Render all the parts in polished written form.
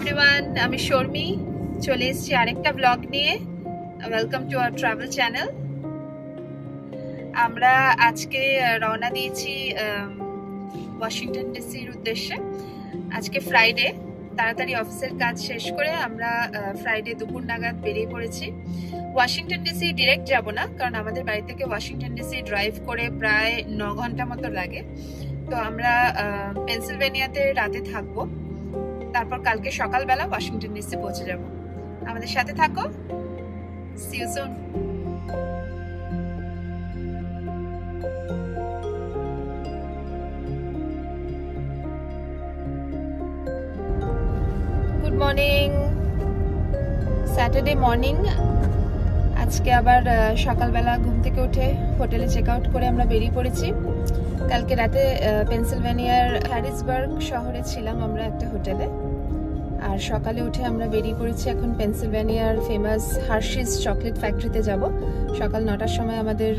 Everyone, আমি শর্মি চলে এসেছি আরেকটা ব্লগ নিয়ে। Welcome to our travel channel. আমরা আজকে রওনা দিয়েছি ওয়াশিংটন ডিসির উদ্দেশ্যে। আজকে ফ্রাইডে, তাড়াতাড়ি অফিসের কাজ শেষ করে আমরা ফ্রাইডে দুপুর নাগাদ বেরিয়ে পড়েছি। ওয়াশিংটন ডিসি ডিরেক্ট যাব না, কারণ আমাদের বাড়ি থেকে ওয়াশিংটন ডিসি ড্রাইভ করে প্রায় 9 ঘন্টা মতো লাগে। তো আমরা পেনসিলভেনিয়াতে রাতে থাকবো, তারপর কালকে সকালবেলা ওয়াশিংটন ডিসি পৌঁছে যাব। আমাদের সাথে থাকো। See you soon. Good morning, Saturday morning. আজকে আবার সকালবেলা ঘুম থেকে উঠে হোটেলে চেক আউট করে আমরা বেরিয়ে পড়েছি। কালকে রাতে পেনসিলভেনিয়ার হ্যারিসবার্গ শহরে ছিলাম আমরা একটা হোটেলে, আর সকালে উঠে আমরা বেরিয়ে পড়েছি এখন পেনসিলভেনিয়ার ফেমাস হার্শিস চকলেট ফ্যাক্টরিতে যাব। সকাল 9টার সময় আমাদের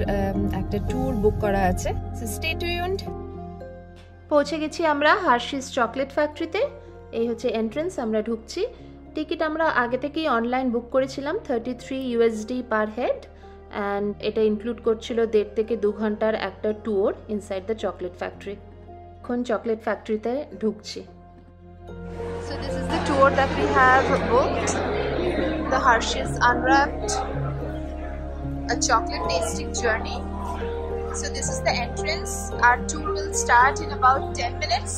একটা ট্যুর বুক করা আছে। So stay tuned. পৌঁছে গেছি আমরা হার্শিস চকলেট ফ্যাক্টরিতে। এই হচ্ছে এন্ট্রেন্স, আমরা ঢুকছি। টিকিট আমরা আগে থেকেই অনলাইন বুক করেছিলাম, 33 USD পার হেড, অ্যান্ড এটা ইনক্লুড করছিল 1.5 থেকে 2 ঘন্টার একটা tour inside the chocolate factory. এখন চকলেট ফ্যাক্টরিতে ঢুকছি। So this is the tour that we have booked, the Hershey's Unwrapped, a chocolate tasting journey. So this is the entrance. Our tour will start in about 10 minutes.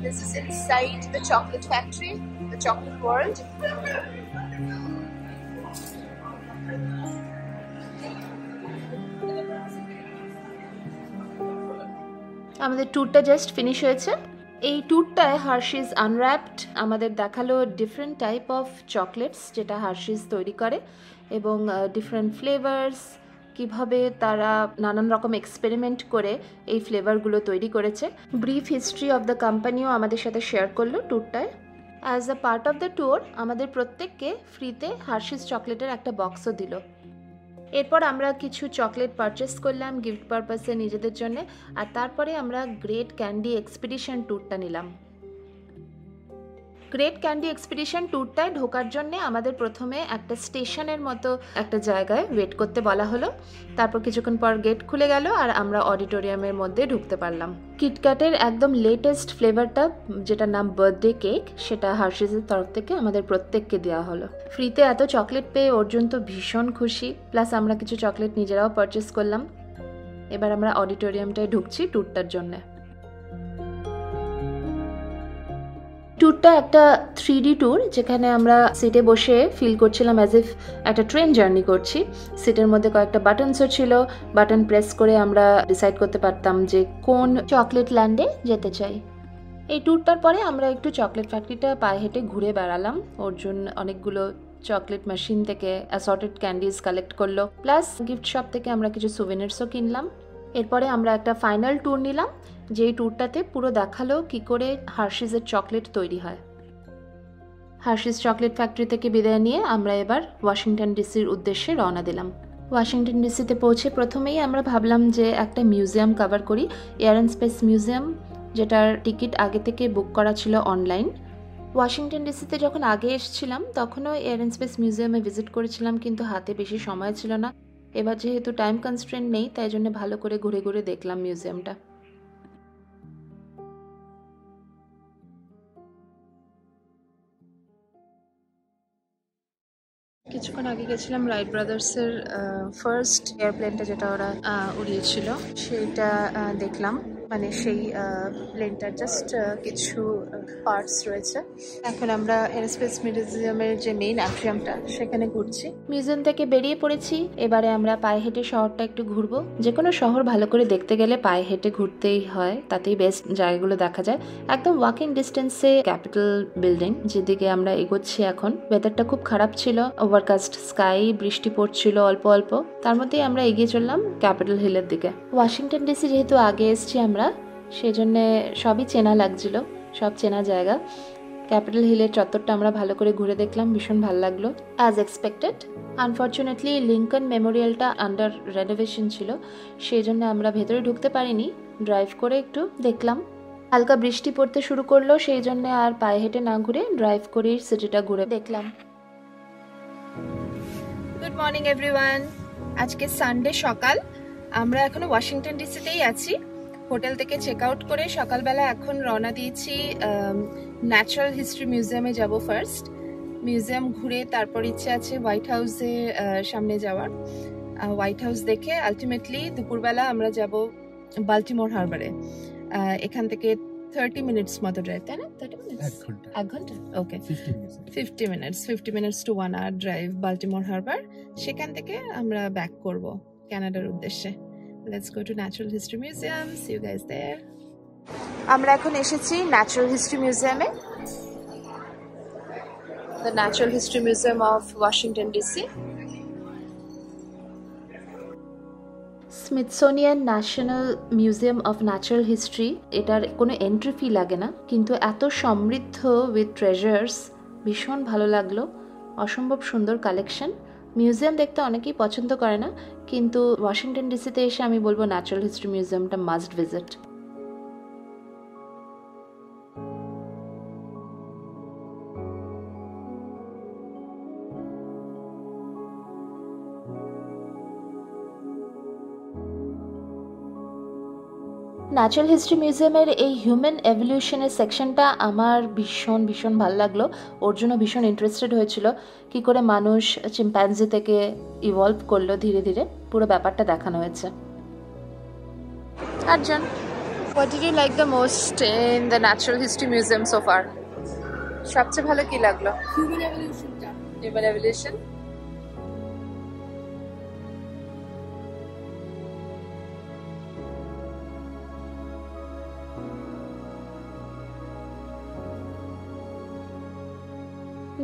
This is inside the chocolate factory, the chocolate world. আমাদের ট্যুরটা just finish হয়েছে। এই ট্যুরটায় Hershey's আনর্যাপড আমাদের দেখালো different type of chocolates যেটা Hershey's তৈরি করে, এবং ডিফারেন্ট ফ্লেভার্স, কিভাবে তারা নানান রকম এক্সপেরিমেন্ট করে এই ফ্লেভারগুলো তৈরি করেছে। ব্রিফ হিস্ট্রি অফ দ্য কোম্পানিও আমাদের সাথে শেয়ার করলো ট্যুরটায়। As a part of the tour আমাদের প্রত্যেককে ফ্রিতে হার্শিস চকলেটের একটা বক্সও দিল। এরপর আমরা কিছু চকলেট পারচেস করলাম গিফট পারপাসে নিজেদের জন্য, আর তারপরে আমরা গ্রেট ক্যান্ডি এক্সপিডিশন ট্যুরটা নিলাম। গ্রেট ক্যান্ডি এক্সপিডিশন ট্যুরটায় ঢোকার জন্য আমাদের প্রথমে একটা স্টেশনের মতো একটা জায়গায় ওয়েট করতে বলা হলো। তারপর কিছুক্ষণ পর গেট খুলে গেল আর আমরা অডিটোরিয়ামের মধ্যে ঢুকতে পারলাম। কিটক্যাটের একদম লেটেস্ট ফ্লেভারটা, যেটার নাম বার্থডে কেক, সেটা হার্শিসের তরফ থেকে আমাদের প্রত্যেককে দেওয়া হলো। ফ্রিতে এত চকলেট পেয়ে অর্জুন তো ভীষণ খুশি, প্লাস আমরা কিছু চকলেট নিজেরাও পারচেস করলাম। এবার আমরা অডিটোরিয়ামটায় ঢুকছি ট্যুরটার জন্য। ট্যুরটা একটা 3D ট্যুর, যেখানে আমরা সিটে বসে ফিল করছিলাম অ্যাজ ইফ একটা ট্রেন জার্নি করছি। সিটের মধ্যে কয়েকটা বাটনসও ছিল, বাটন প্রেস করে আমরা ডিসাইড করতে পারতাম যে কোন চকলেট ল্যান্ডে যেতে চাই। এই ট্যুরটার পরে আমরা একটু চকলেট ফ্যাক্টরিটা পায়ে হেঁটে ঘুরে বেড়ালাম। অর্জুন অনেকগুলো চকলেট মেশিন থেকে অ্যাসর্টেড ক্যান্ডিজ কালেক্ট করলো, প্লাস গিফট শপ থেকে আমরা কিছু সুভেনিরসও কিনলাম। এরপরে আমরা একটা ফাইনাল ট্যুর নিলাম, যেই ট্যুরটাতে পুরো দেখালো কি করে হার্শিসের চকলেট তৈরি হয়। হার্শিস চকলেট ফ্যাক্টরি থেকে বিদায় নিয়ে আমরা এবার ওয়াশিংটন ডিসির উদ্দেশ্যে রওনা দিলাম। ওয়াশিংটন ডিসিতে পৌঁছে প্রথমেই আমরা ভাবলাম যে একটা মিউজিয়াম কভার করি, এয়ার অ্যান্ড স্পেস মিউজিয়াম, যেটার টিকিট আগে থেকে বুক করা ছিল অনলাইন। ওয়াশিংটন ডিসিতে যখন আগে এসেছিলাম তখনও এয়ার অ্যান্ড স্পেস মিউজিয়ামে ভিজিট করেছিলাম, কিন্তু হাতে বেশি সময় ছিল না। এবার যেহেতু টাইম কনস্ট্রেন্ট নেই, তাই জন্য ভালো করে ঘুরে ঘুরে দেখলাম মিউজিয়ামটা। কিছুক্ষণ আগে গেছিলাম রাইট ব্রাদার্সের ফার্স্ট এয়ারপ্লেনটা, যেটা ওরা উড়িয়েছিল, সেটা দেখলাম। মানে সেই প্লেনটার জাস্ট কিছু পার্টস রয়েছে। এখন আমরা এরোস্পেস মিউজিয়ামের যে মেইন অ্যাট্রিয়ামটা, সেখানে ঘুরছি। মিউজিয়াম থেকে বেরিয়ে পড়েছি। এবারে আমরা পায়ে হেঁটে শহরটা একটু ঘুরবো। যে কোনো শহর ভালো করে দেখতে গেলে পায়ে হেঁটে ঘুরতেই হয়, তাতেই বেস্ট জায়গাগুলো দেখা যায়। একদম ওয়াকিং ডিস্টেন্সে ক্যাপিটাল বিল্ডিং, যেদিকে আমরা এগোচ্ছি এখন। ওয়েদারটা খুব খারাপ ছিল, ওভারকাস্ট স্কাই, বৃষ্টি পড়ছিল অল্প অল্প। তার মধ্যেই আমরা এগিয়ে চললাম ক্যাপিটাল হিলের দিকে। ওয়াশিংটন ডিসি যেহেতু আগে এসছি আমরা, সেই জন্যে সবই চেনা লাগছিল, সব চেনা জায়গা। ক্যাপিটাল হিলের চত্বরটা আমরা ভালো করে ঘুরে দেখলাম, ভীষণ ভালো লাগলো অ্যাজ এক্সপেক্টেড। আনফর্চুনেটলি লিঙ্কন মেমোরিয়ালটা আন্ডার রেনোভেশন ছিল, সেই জন্য আমরা ভেতরে ঢুকতে পারিনি। ড্রাইভ করে একটু দেখলাম। হালকা বৃষ্টি পড়তে শুরু করলো, সেই জন্য আর পায়ে হেঁটে না ঘুরে ড্রাইভ করেই সিটিটা ঘুরে দেখলাম। Good morning everyone. আজকে সানডে সকাল, আমরা এখনো ওয়াশিংটন ডিসিতেই আছি। হোটেল থেকে চেক আউট করে সকালবেলা এখন রওনা দিয়েছি ন্যাচারাল হিস্ট্রি মিউজিয়ামে যাব। ফার্স্ট মিউজিয়াম ঘুরে তারপর ইচ্ছে আছে হোয়াইট হাউসে সামনে যাওয়ার। হোয়াইট হাউস দেখে আলটিমেটলি দুপুরবেলা আমরা যাব বাল্টিমোর হারবারে। এখান থেকে 30 মিনিটস মতো ড্রাইভ, তাই না? 30 মিনিটস, 1 ঘন্টা, okay, 50 minutes to 1 hour drive Baltimore harbour. সেখান থেকে আমরা ব্যাক করব কানাডার উদ্দেশ্যে। Let's go to natural history museum, see you guys there. আমরা এখন এসেছি ন্যাচারাল হিস্ট্রি মিউজিয়ামে, the natural history museum of Washington DC. Smithsonian national museum of natural history, এটার কোনো এন্ট্রি ফি লাগে না, কিন্তু এত সমৃদ্ধ উইথ ট্রেজার্স, ভীষণ ভালো লাগলো। অসম্ভব সুন্দর কালেকশন। মিউজিয়াম দেখতে অনেকেই পছন্দ করে না, কিন্তু ওয়াশিংটন ডিসিতে এসে আমি বলবো ন্যাচারাল হিস্ট্রি মিউজিয়ামটা মাস্ট ভিজিট। ন্যাচারাল হিস্ট্রি মিউজিয়ামের এই হিউম্যান এভলিউশনের সেকশনটা আমার ভীষণ ভীষণ ভালো লাগলো। ওর জন্য ভীষণ ইন্টারেস্টেড হয়েছিল, কি করে মানুষ চিম্প্যাঞ্জি থেকে ইভলভ করলো ধীরে ধীরে, পুরো ব্যাপারটা দেখানো হয়েছে। Arjun, what did you like the most in the natural history museum so far? সবচেয়ে ভালো কি লাগলো? হিউম্যান এভলিউশনটা। Human evolution.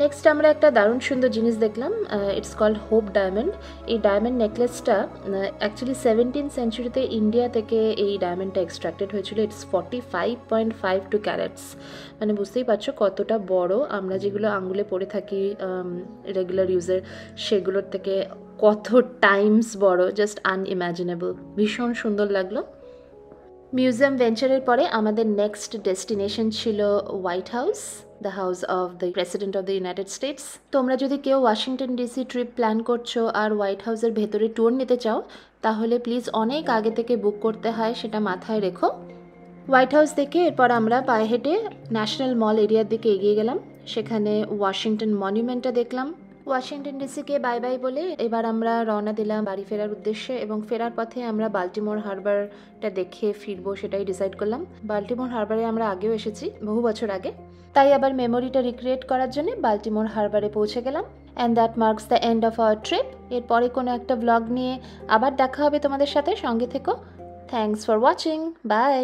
নেক্সট আমরা একটা দারুণ সুন্দর জিনিস দেখলাম, ইটস কল্ড হোপ ডায়মন্ড। এই ডায়মন্ড নেকলেসটা অ্যাকচুয়ালি 17th সেঞ্চুরিতে ইন্ডিয়া থেকে এই ডায়মন্ডটা এক্সট্রাক্টেড হয়েছিল। ইটস 45.52 ক্যারেটস, মানে বুঝতেই পারছো কতটা বড়। আমরা যেগুলো আঙ্গুলে পরে থাকি রেগুলার ইউজের, সেগুলোর থেকে কত টাইমস বড়, জাস্ট আনইম্যাজিনেবল। ভীষণ সুন্দর লাগলো। মিউজিয়াম ভেঞ্চারের পরে আমাদের নেক্সট ডেস্টিনেশন ছিল white house, the house of the president of the United states. তোমরা যদি কেউ ওয়াশিংটন ডিসি ট্রিপ প্ল্যান করছো আর হোয়াইট হাউসের ভেতরে ট্যুর নিতে চাও, তাহলে প্লিজ অনেক আগে থেকে বুক করতে হয়, সেটা মাথায় রেখো। হোয়াইট হাউস দেখে এরপর আমরা পায়ে হেঁটে ন্যাশনাল মল এরিয়ার দিকে এগিয়ে গেলাম। সেখানে ওয়াশিংটন মনুমেন্টটা দেখলাম। ওয়াশিংটন ডিসিকে বাই বাই বলে এবার আমরা রওনা দিলাম বাড়ি ফেরার উদ্দেশ্যে, এবং ফেরার পথে আমরা বাল্টিমোর হারবারটা দেখে ফিরবো সেটাই ডিসাইড করলাম। বাল্টিমোর হারবারে আমরা আগেও এসেছি বহু বছর আগে, তাই আবার মেমোরিটা রিক্রিয়েট করার জন্য বাল্টিমোর হারবারে পৌঁছে গেলাম। And that marks the end of our trip. এরপরে কোনো একটা ব্লগ নিয়ে আবার দেখা হবে তোমাদের সাথে, সঙ্গে থেকো। Thanks for watching, by.